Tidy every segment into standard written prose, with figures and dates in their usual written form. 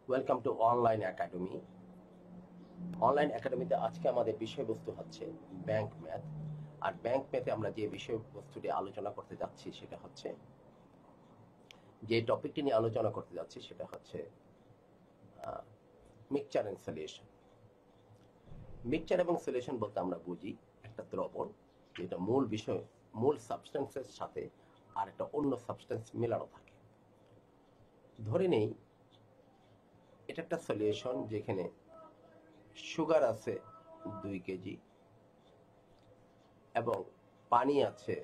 Welcome to online academy. Online একাডেমিতে আজকে আমাদের বিষয়বস্তু হচ্ছে ব্যাংক ম্যাথ। আর ব্যাংক ম্যাথে আমরা যে বিষয়বস্তুটি আলোচনা করতে যাচ্ছি সেটা হচ্ছে, যে টপিকটি নিয়ে আলোচনা করতে যাচ্ছি সেটা হচ্ছে মিক্সচার এন্ড সলিউশন। মিক্সচার এবং সলিউশন বলতে আমরা বুঝি একটা দ্রবণ যেটা মূল সাবস্টেন্সের সাথে আর একটা অন্য সাবস্টেন্স মেলানো থাকে। ধরে নেই এটা একটা সলিউশন যেখানে সুগার আছে 2 কেজি এবং পানি আছে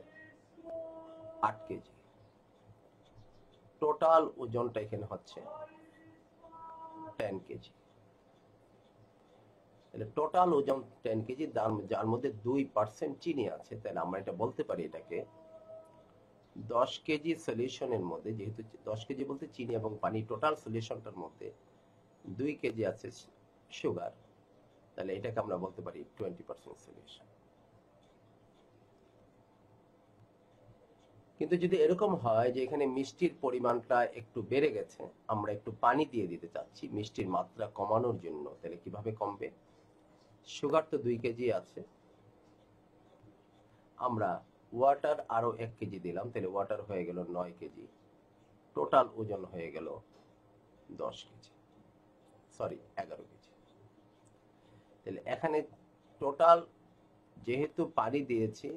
8 কেজি। টোটাল ওজনটা এখানে হচ্ছে 10 কেজি। তাহলে টোটাল ওজন 10 কেজি, যার মধ্যে 2% চিনি আছে। তাহলে আমরা এটা বলতে পারি এটাকে 10 কেজি সলিউশনের মধ্যে, যেহেতু 10 কেজি বলতে চিনি এবং পানি, টোটাল সলিউশনটার মধ্যে 2 কেজি আছে সুগার, তাহলে এটাকে আমরা বলতে পারি 20% সলিউশন। কিন্তু যদি এরকম হয় যে এখানে মিষ্টির পরিমাণটা একটু বেড়ে গেছে, আমরা একটু পানি দিয়ে দিতে চাচ্ছি মিষ্টির মাত্রা কমানোর জন্য, তাহলে কিভাবে কমবে? সুগার তো 2 কেজি আছে, আমরা ওয়াটার আরো 1 কেজি দিলাম, তাহলে ওয়াটার হয়ে গেল 9 কেজি। টোটাল ওজন হয়ে গেল 10 কেজি, সরি 11 কেজি। তাহলে এখানে টোটাল, যেহেতু পানি দিয়েছি,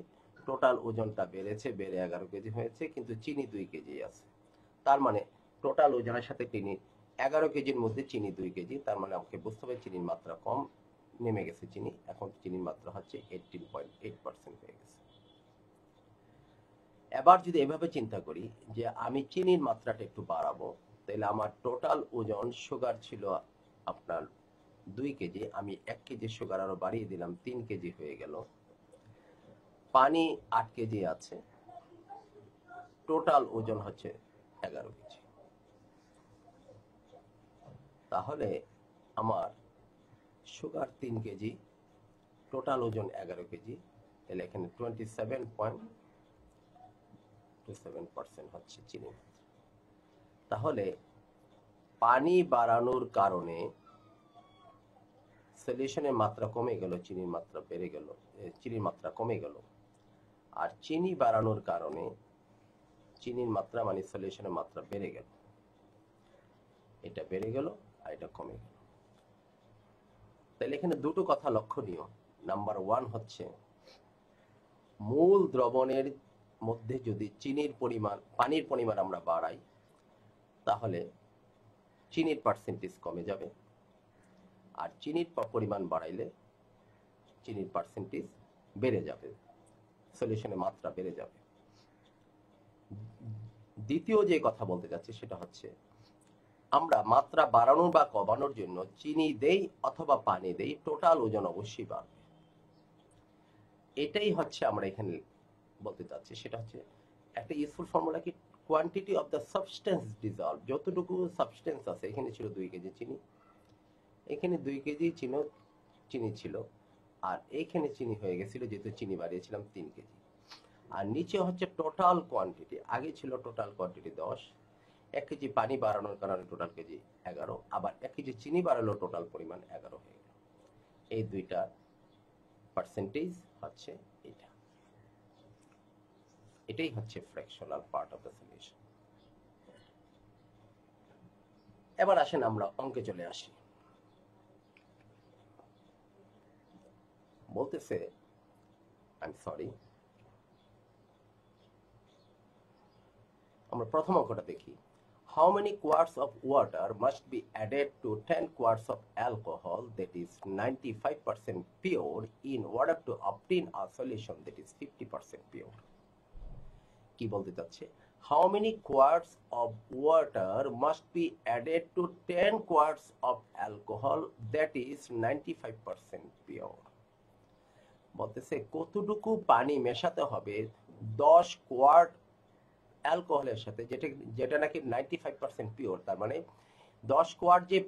টোটাল ওজনটা বেড়েছে, বেড়ে 11 কেজি হয়েছে, কিন্তু চিনি 2 কেজি আছে। তার মানে টোটাল ওজনের সাথে চিনি 11 কেজির মধ্যে চিনি 2 কেজি, তার মানে আমাকে বুঝতে হবে চিনির মাত্রা কম, নেমে গেছে চিনি। এখন চিনির মাত্রা হচ্ছে 18.8% হয়ে গেছে। এবার যদি এভাবে চিন্তা করি যে আমি চিনির মাত্রাটা একটু বাড়াবো, তাহলে আমার টোটাল ওজন, সুগার ছিল আপনার 2 কেজি, আমি 1 কেজি সুগার আরো বাড়িয়ে দিলাম, 3 কেজি হয়ে গেল। পানি 8 কেজি আছে, টোটাল ওজন হচ্ছে 11 কেজি। তাহলে আমার সুগার 3 কেজি, টোটাল ওজন 11 কেজি, তাহলে এখানে 27.27% হচ্ছে চিনি। তাহলে পানি বাড়ানোর কারণে সলিউশনের মাত্রা কমে গেল, চিনির মাত্রা বেড়ে গেল, চিনির মাত্রা কমে গেল। আর চিনি বাড়ানোর কারণে চিনির মাত্রা মানে সলিউশনের মাত্রা বেড়ে গেল। এটা বেড়ে গেল আর এটা কমে গেল। তাহলে এখানে দুটো কথা লক্ষণীয়। নাম্বার 1 হচ্ছে, মূল দ্রবণের মধ্যে যদি পানির পরিমাণ আমরা বাড়াই, তাহলে চিনির পার্সেন্টেজ কমে যাবে। আর চিনির পরিমাণ বাড়াইলে চিনির পার্সেন্টেজ বেড়ে যাবে, সলিউশনের মাত্রা বেড়ে যাবে। দ্বিতীয় যে কথা বলতে যাচ্ছি সেটা হচ্ছে, আমরা মাত্রা বাড়ানো বা কমানোর জন্য চিনি দেই অথবা পানি দেই, টোটাল ওজন অবশ্যই বাড়বে। এটাই হচ্ছে আমরা এখানে বলতে চাচ্ছি। সেটা হচ্ছে একটা ইউজফুল ফর্মুলা কি, quantity of the substance dissolved. যতটুকু সাবস্টেন্স আছে, এখানে ছিল 2 কেজি চিনি, এখানে 2 কেজি চিনি ছিল, আর এইখানে চিনি হয়ে গেছিল, যেহেতু চিনি বাড়িয়েছিলাম 3 কেজি। আর নিচে হচ্ছে টোটাল কোয়ান্টিটি, আগে ছিল টোটাল কোয়ান্টিটি 10, 1 কেজি পানি বাড়ানোর কারণে টোটাল কেজি 11, আবার 1 কেজি চিনি বাড়ালো, টোটাল পরিমাণ 11 হয়ে গেল। এই দুইটা পার্সেন্টেজ হচ্ছে এটা। এটাই হচ্ছে fractional part of the solution. এবার আসেন আমরা অঙ্কে চলে আসি। বলতেছে, আই এম সরি, আমরা প্রথম অঙ্কটা দেখি। How many quarts of water must be added to 10 quarts of alcohol that is 95% pure in order to obtain a solution that is 50% pure? কি বলতে চাচ্ছে? How many quarts of water must be added to 10 quarts of alcohol that is 95% pure? বলতেছে কতটুকু পানি মেশাতে হবে 10 quart অ্যালকোহলের সাথে, যেটা নাকি 95% পিওর। তার মানে 10 কোয়ার্ট যে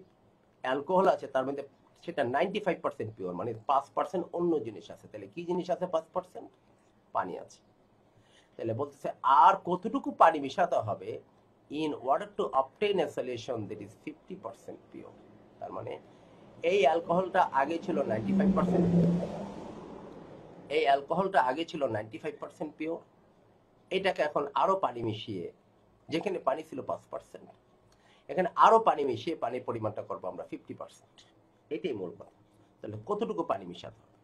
অ্যালকোহল আছে তার মধ্যে সেটা 95% পিওর, মানে 5% অন্য জিনিস আছে। তাহলে কি জিনিস আছে? 5% পানি আছে। তাহলে বলতেছে আর কতটুকু পানি মেশাতে হবে in order to obtain a solution that is 50% pure. তার মানে এই অ্যালকোহলটা আগে ছিল 95%, এই অ্যালকোহলটা আগে ছিল 95% পিওর, এটাকে এখন আরো পানি মিশিয়ে, যেখানে পানি ছিল 5%, এখানে আরো পানি মিশিয়ে পানির পরিমাণটা করবো আমরা 50%। এটাই মূল কথা। তাহলে কতটুকু পানি মিশাতে হবে?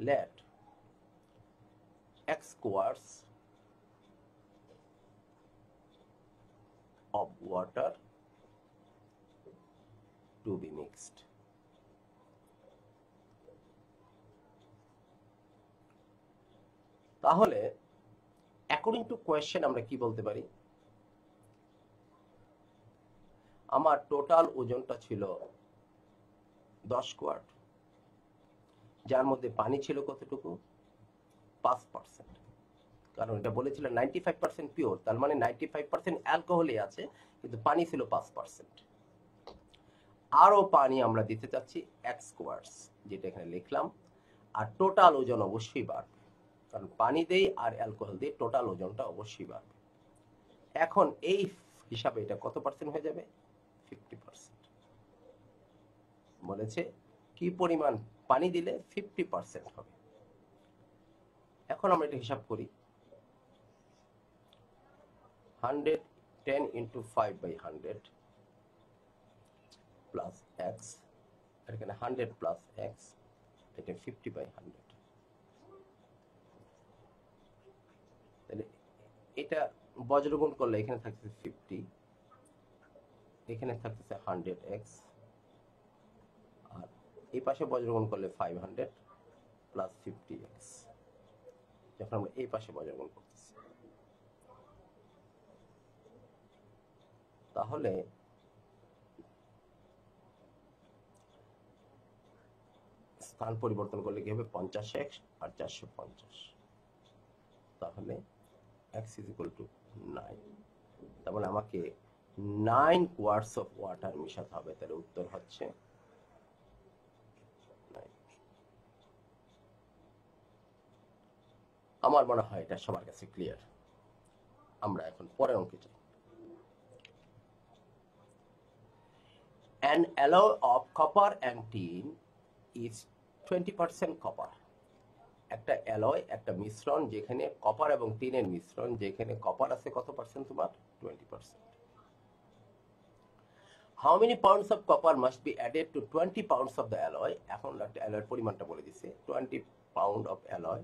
Let x quarts of water to be mixed. তাহলে অ্যাকর্ডিং টু কোয়েশ্চেন আমরা কি বলতে পারি? আমার টোটাল ওজনটা ছিল 10 কোয়ার্ট, যার মধ্যে পানি ছিল কতটুকু? 5%। কারণ এটা বলেছিল 95% পিওর, তার মানে 95% অ্যালকোহলই আছে, কিন্তু পানি ছিল 5%। আরো পানি আমরা দিতে চাচ্ছি x কোয়ার্টস, যেটা এখানে লিখলাম। আর টোটাল ওজন অবশ্যই বাড়বে, কারণ পানি দেই আর অ্যালকোহল দিয়ে টোটাল ওজনটা অবশ্যই বাড়বে। এখন এই হিসাবে এটা কত পার্সেন্ট হয়ে যাবে? 50%। বলেছে কি পরিমাণ পানি দিলে 50% হবে। এখন আমরা এটা হিসাব করি। 110 into 5 by 100 plus x, আর এখানে 100 plus x, এটা 50 by 100। তাহলে এটা বজ্রগুণ করলে এখানে থাকছে 50, এখানে থাকতেছে 100x, আর এই পাশে বজ্রগুণ করলে 500 plus 50x, যখন আমরা এই পাশে বজ্রগুণ করতেছি। তাহলে স্থান পরিবর্তন করলে কি হবে? 50x আর 450। তাহলে x is equal to 9। তার মানে আমাকে 9 কোয়ার্টস অফ ওয়াটার মিশাতে হবে। তাহলে উত্তর হচ্ছে 9। আমার মনে হয় এটা সবার কাছে ক্লিয়ার। আমরা এখন পরের অঙ্কে যাই। An alloy of copper and tin is 20% copper. একটা অ্যালয়, একটা মিশ্রণ, যেখানে কপার এবং টিনের মিশ্রণ, যেখানে কপার আছে কত পার্সেন্ট? তোমার 20%। How many pounds of copper must be added to 20 pounds of the alloy? এখন একটা অ্যালয়ের পরিমাণটা বলে দিছে, 20 পাউন্ড অফ অ্যালয়,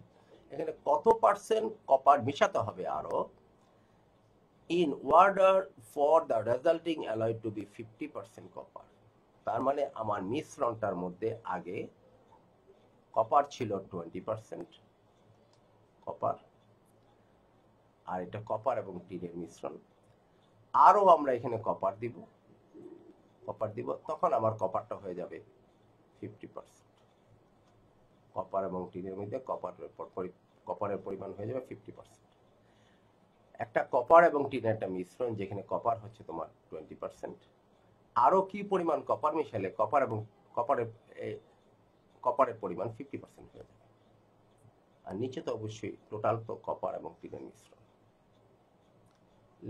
এখানে কত পার্সেন্ট কপার মিশাতে হবে আরো, in order for the resulting alloy to be 50% copper। তার মানে আমার মিশ্রণটার মধ্যে আগে কপার ছিল 20% কপার, আর এটা কপার এবং টিনের মিশ্রণ, আরো আমরা এখানে কপার দিব, তখন আমার কপারটা হয়ে যাবে 50%। কপার এবং টিনের মধ্যে কপারের পরিমাণ হয়ে যাবে 50%। একটা কপার এবং টিনের একটা মিশ্রণ, যেখানে কপার হচ্ছে তোমার 20%, আরো কি পরিমাণ কপার মিশালে কপার এবং কপারের পরিমাণ 50% হয়ে যাবে। আর নিচে তো অবশ্যই টোটাল তো কপার এবং টিনের মিশ্রণ।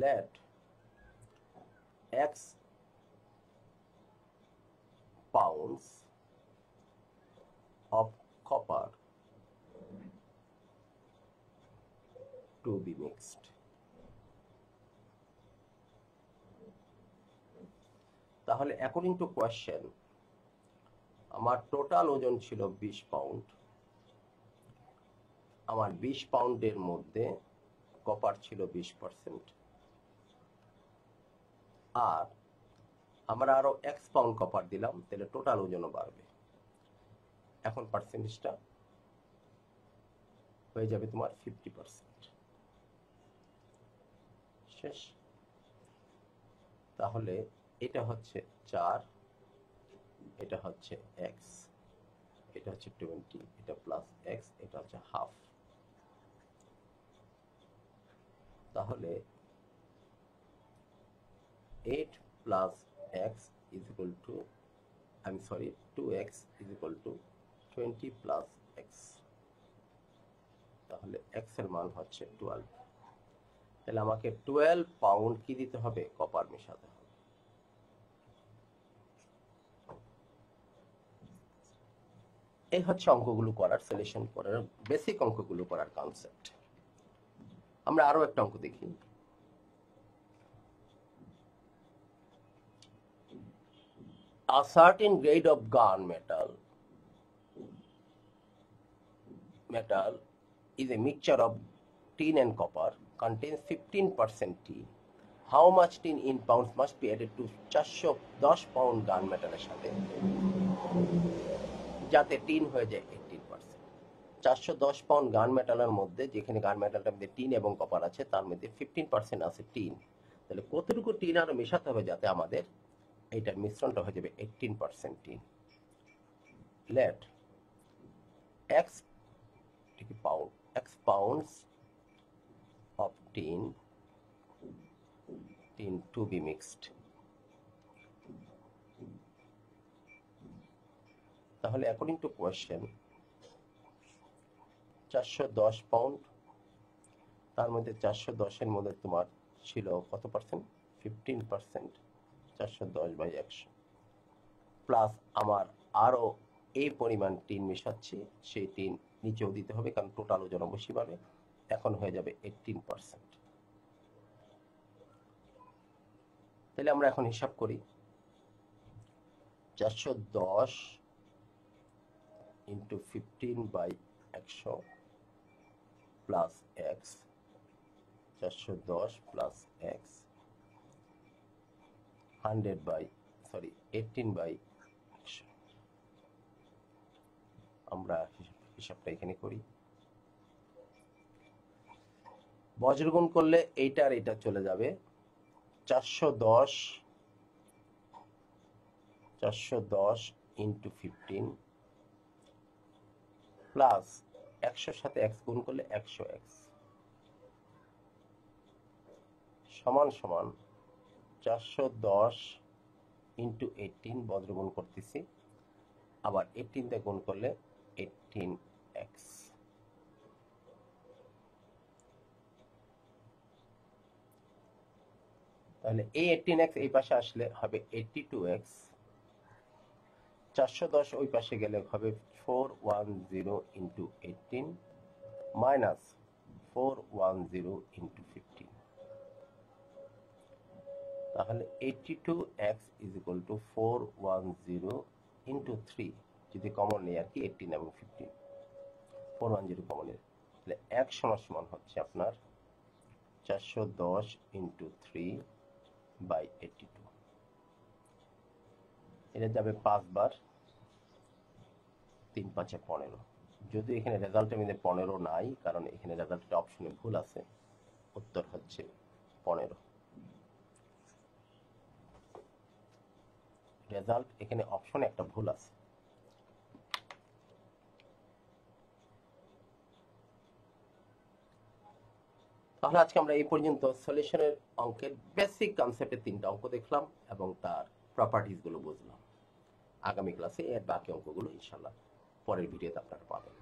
Let x pounds of copper to be mixed. তাহলে অ্যাকর্ডিং টু কোয়েশ্চেন আমার টোটাল ওজন ছিল 20 পাউন্ড। আমার 20 পাউন্ডের মধ্যে কপার ছিল 20%, আর আমরা আরো x পাউন্ড কপার দিলাম, তাহলে টোটাল ওজনও বাড়বে। এখন পার্সেন্টেজটা হয়ে যাবে তোমার 50%। শেষ। তাহলে এটা হচ্ছে 4, এটা হচ্ছে x, এটা হচ্ছে 20, এটা প্লাস x, এটা হচ্ছে হাফ। তাহলে 8 plus x is equal to, I'm sorry, 2x is equal to 20 plus x। তাহলে x এর মান হচ্ছে 12। তাহলে আমাকে 12 পাউন্ড কি দিতে হবে, কপার মেশাতে হবে। এই হচ্ছে অঙ্কগুলো করার, সলিউশন করার, বেসিক অঙ্কগুলো করার কনসেপ্ট। আমরা আরো একটা অঙ্ক দেখি। A certain grade of gun metal is a mixture of tin and copper, contains 15% tin. How much tin in pounds must be added to 410 pound গান মেটালের সাথে যাতে টিন হয়ে যায় 18%? 410 পাউন্ড গান মেটালের মধ্যে, যেখানে গান মেটালটার মধ্যে টিন এবং কপার আছে, তার মধ্যে 15% আছে টিন। তাহলে কতটুকু টিন আরো মেশাতে হবে যাতে আমাদের এইটার মিশ্রণটা হয়ে যাবে 18% টিন। Let x pounds of tin to be mixed. তাহলে অ্যাকর্ডিং টু কোয়েশ্চেন 410 পাউন্ড, তার মধ্যে 410-এর মধ্যে তোমার ছিল কত পার্সেন্ট, 15%, 410/100 প্লাস আমার আরো এই পরিমাণ টিন মেশাচ্ছি, সেই টিন নিচেও দিতে হবে কারণ টোটাল ওজন বেশি পাবে, এখন হয়ে যাবে 18%। তাহলে আমরা এখন হিসাব করি, 410 × 15/100 প্লাস এক্স, 410 প্লাস এক্স 18/100। আমরা হিসাবটা এখানে করি। বজ্রগুণ করলে এইটা আর এটা চলে যাবে, 410 × 15 প্লাস 100-র সাথে x গুণ করলে 100x সমান 410 × 18 বজ্রগুণ করতেছি, আবার 18 দিয়ে গুণ করলে 18x। তাহলে এই 18x এই পাশে আসলে হবে 82x, 410 ওই পাশে গেলে হবে 410 × 18 মাইনাস 410 × 15। তাহলে 82x = 410 × 3, যদি কমন নেই আর কি, 18 এবং 15, 410 কমন নেই, তাহলে x সমান হচ্ছে আপনার 410 × 3/82। এটা যাবে 5 বার, 3 × 5 = 15। যদি এখানে রেজাল্টের মধ্যে 15 নাই, কারণ এখানে রেজাল্টের অপশনে ভুল আছে, উত্তর হচ্ছে 15। রেজাল্ট এখানে অপশনে একটা ভুল আছে। তাহলে আজকে আমরা এই পর্যন্ত সলিউশনের অঙ্কের বেসিক কনসেপ্টে 3টা অঙ্ক দেখলাম এবং তার প্রপার্টিজ গুলো বুঝলাম। আগামী ক্লাসে এর বাকি অঙ্কগুলো ইনশাআল্লাহ পরের ভিডিওতে আপনারা পাবেন।